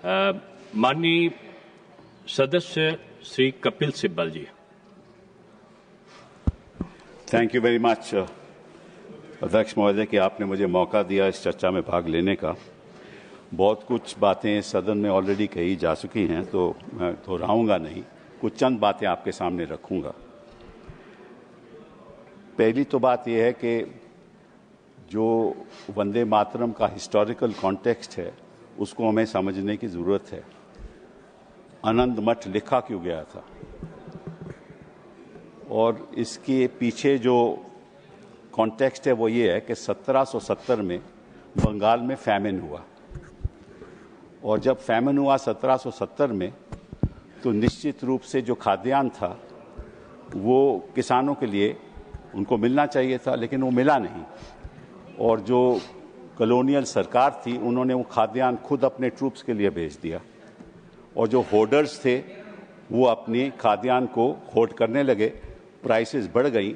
माननीय सदस्य श्री कपिल सिब्बल जी। Thank you very much अध्यक्ष महोदय कि आपने मुझे मौका दिया इस चर्चा में भाग लेने का। बहुत कुछ बातें सदन में ऑलरेडी कही जा चुकी हैं, तो मैं दोहराऊंगा नहीं, कुछ चंद बातें आपके सामने रखूंगा। पहली तो बात यह है कि जो वंदे मातरम का हिस्टोरिकल कॉन्टेक्स्ट है उसको हमें समझने की जरूरत है। आनंद मठ लिखा क्यों गया था और इसके पीछे जो कॉन्टेक्स्ट है वो ये है कि 1770 में बंगाल में फैमिन हुआ, और जब फैमिन हुआ 1770 में तो निश्चित रूप से जो खाद्यान्न था वो किसानों के लिए उनको मिलना चाहिए था, लेकिन वो मिला नहीं। और जो कॉलोनियल सरकार थी उन्होंने वो खाद्यान्न खुद अपने ट्रूप्स के लिए भेज दिया, और जो होर्डर्स थे वो अपनी खाद्यान्न को होर्ड करने लगे, प्राइसेस बढ़ गई,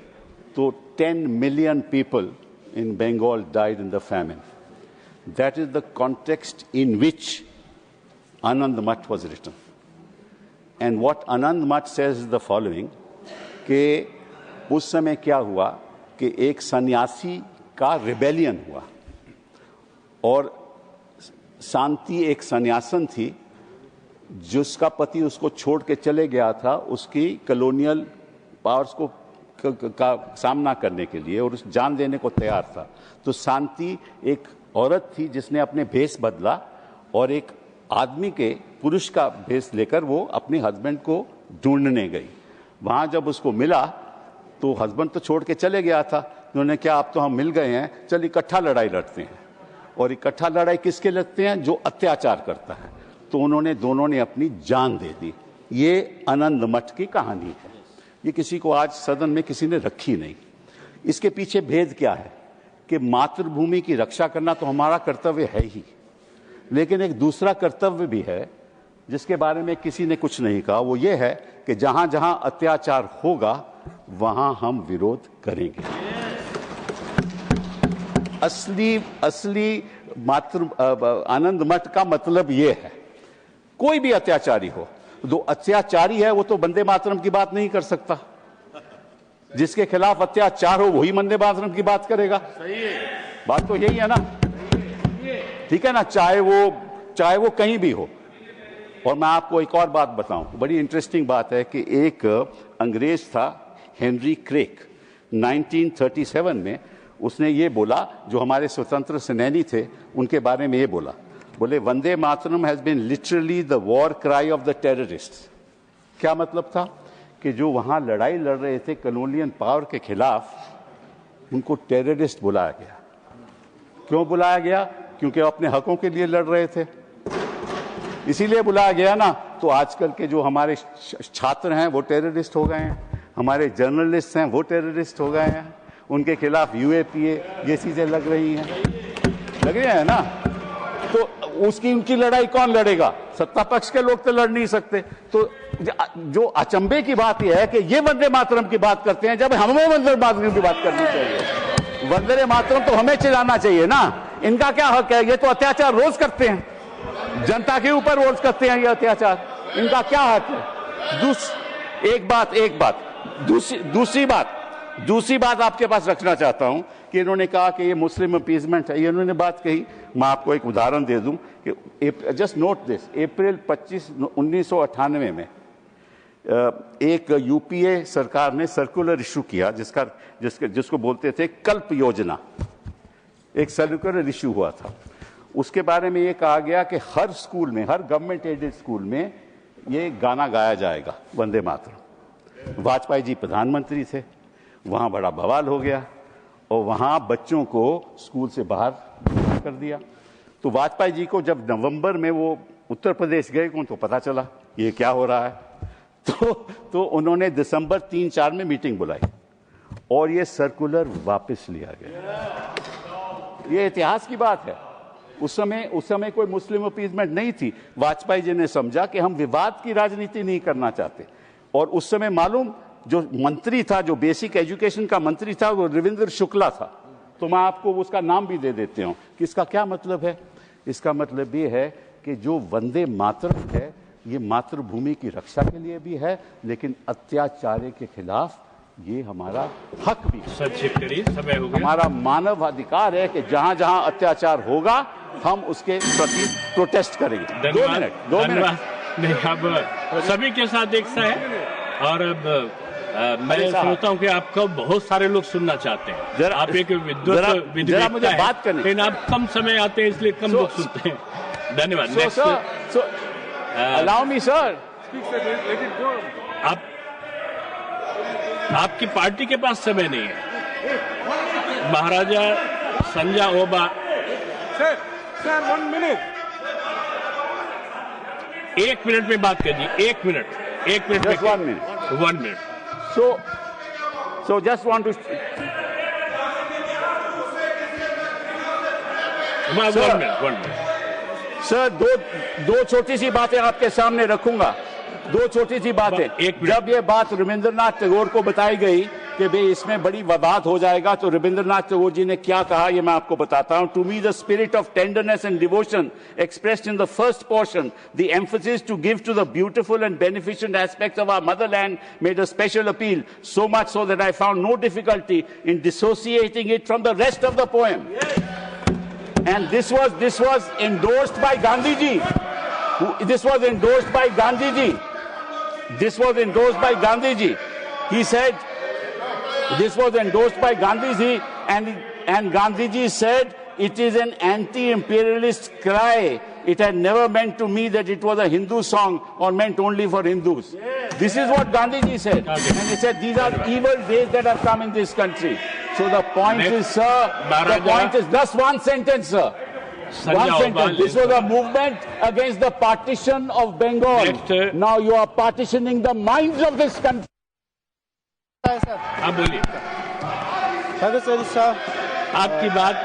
तो 10 million people in Bengal died in the famine. That is the context in which Anand Math was written. And what Anand Math says is the following, कि उस समय क्या हुआ कि एक सन्यासी का रिबेलियन हुआ, और शांति एक सन्यासन थी जिसका पति उसको छोड़ के चले गया था उसकी कॉलोनियल पावर्स को का सामना करने के लिए, और उस जान देने को तैयार था। तो शांति एक औरत थी जिसने अपने भेष बदला और एक आदमी के पुरुष का भेष लेकर वो अपने हस्बैंड को ढूंढने गई। वहां जब उसको मिला तो हस्बैंड तो छोड़ के चले गया था, उन्होंने क्या अब तो हम मिल गए हैं, चल इकट्ठा लड़ाई लड़ते हैं। और इकट्ठा लड़ाई किसके लड़ते हैं? जो अत्याचार करता है। तो उन्होंने दोनों ने अपनी जान दे दी। ये आनंद मठ की कहानी है। ये किसी को आज सदन में किसी ने रखी नहीं। इसके पीछे भेद क्या है कि मातृभूमि की रक्षा करना तो हमारा कर्तव्य है ही, लेकिन एक दूसरा कर्तव्य भी है जिसके बारे में किसी ने कुछ नहीं कहा। वो ये है कि जहां जहां अत्याचार होगा वहां हम विरोध करेंगे। असली आनंद मठ का मतलब ये है, कोई भी अत्याचारी हो, जो अत्याचारी है वो तो वंदे मातरम की बात नहीं कर सकता। जिसके खिलाफ अत्याचार हो वही वंदे मातरम की बात करेगा। सही है, बात तो यही है ना, ठीक है ना, चाहे वो कहीं भी हो। और मैं आपको एक और बात बताऊं, बड़ी इंटरेस्टिंग बात है कि एक अंग्रेज था हेनरी क्रेक, 1937 में उसने ये बोला, जो हमारे स्वतंत्र सेनानी थे उनके बारे में ये बोला, बोले Vande Mataram has been literally the war cry of the terrorists. क्या मतलब था कि जो वहां लड़ाई लड़ रहे थे कॉलोनियल पावर के खिलाफ, उनको टेररिस्ट बुलाया गया। क्यों बुलाया गया? क्योंकि वो अपने हकों के लिए लड़ रहे थे, इसीलिए बुलाया गया ना। तो आजकल के जो हमारे छात्र हैं वो टेररिस्ट हो गए हैं, हमारे जर्नलिस्ट हैं वो टेररिस्ट हो गए हैं, उनके खिलाफ यूएपीए ये चीजें लग रही हैं ना। तो उनकी लड़ाई कौन लड़ेगा? सत्ता पक्ष के लोग तो लड़ नहीं सकते। तो जो अचंभे की बात यह है कि ये वंदे मातरम की बात करते हैं जब हमें वंदे मातरम की बात करनी चाहिए। वंदे मातरम तो हमें चिल्लाना चाहिए ना। इनका क्या हक है? ये तो अत्याचार रोज करते हैं, जनता के ऊपर रोज करते हैं ये अत्याचार, इनका क्या हक है? दूसरी बात आपके पास रखना चाहता हूं कि इन्होंने कहा कि ये मुस्लिम अपीजमेंट है। ये इन्होंने बात कही, मैं आपको एक उदाहरण दे दूं कि जस्ट नोट दिस, अप्रैल 25, 1998 में एक यूपीए सरकार ने सर्कुलर इशू किया जिसको बोलते थे कल्प योजना। एक सर्कुलर इशू हुआ था, उसके बारे में ये कहा गया कि हर स्कूल में, हर गवर्नमेंट एडेड स्कूल में ये गाना गाया जाएगा, वंदे मातरम। वाजपेयी जी प्रधानमंत्री थे, वहां बड़ा बवाल हो गया और वहां बच्चों को स्कूल से बाहर कर दिया। तो वाजपेयी जी को जब नवंबर में वो उत्तर प्रदेश गए उनको पता चला ये क्या हो रहा है, तो उन्होंने दिसंबर 3-4 में मीटिंग बुलाई और ये सर्कुलर वापस लिया गया। ये इतिहास की बात है। उस समय कोई मुस्लिम अपीजमेंट नहीं थी। वाजपेयी जी ने समझा कि हम विवाद की राजनीति नहीं करना चाहते, और उस समय मालूम जो मंत्री था, जो बेसिक एजुकेशन का मंत्री था, वो रविंद्र शुक्ला था। तो मैं आपको उसका नाम भी दे देते हूं कि इसका क्या मतलब है। इसका मतलब ये है कि जो वंदे मातरम है ये मातृभूमि की रक्षा के लिए भी है, लेकिन अत्याचार के खिलाफ ये हमारा हक भी है। संक्षिप्त करिए, समय हो गया। हमारा मानव अधिकार है कि जहां जहां अत्याचार होगा हम उसके प्रति प्रोटेस्ट करेंगे। 2 मिनट। नहीं, अब सभी के साथ एक सा है और अब मैं सोचता हूँ कि आपको बहुत सारे लोग सुनना चाहते हैं। आप एक विद्वत मुझे बात करनी, लेकिन आप कम समय आते हैं इसलिए कम लोग सुनते हैं। धन्यवाद। Allow me sir. आपकी पार्टी के पास समय नहीं है। महाराजा संजय ओबा सर 1 मिनट। 1 मिनट में बात कीजिए। 1 minute. 1 minute. 1 minute. So just want to. One minute. Sir दो छोटी सी बातें आपके सामने रखूंगा। 2 छोटी सी बातें। जब ये बात रविंद्रनाथ टैगोर को बताई गई कि भाई इसमें बड़ी विवाद हो जाएगा, तो रविंद्रनाथ टैगोर जी ने क्या कहा ये मैं आपको बताता हूं। To me the spirit of tenderness and devotion expressed in the first portion, the emphasis to give to the beautiful and beneficent aspects of our motherland made a special appeal, so much so that I found no difficulty in dissociating it from the rest of the poem. And this was endorsed by Gandhi ji. This was endorsed by Gandhi ji. This was endorsed by Gandhi ji. He said, this was endorsed by Gandhi ji, and Gandhi ji said, it is an anti-imperialist cry. It had never meant to me that it was a Hindu song or meant only for Hindus. This is what Gandhi ji said. And he said, these are evil days that have come in this country. So the point is, sir, the point is just one sentence, sir. One sentence. This was a movement against the partition of Bengal. Now you are partitioning the minds of this country. आप बोलिए। आपकी बात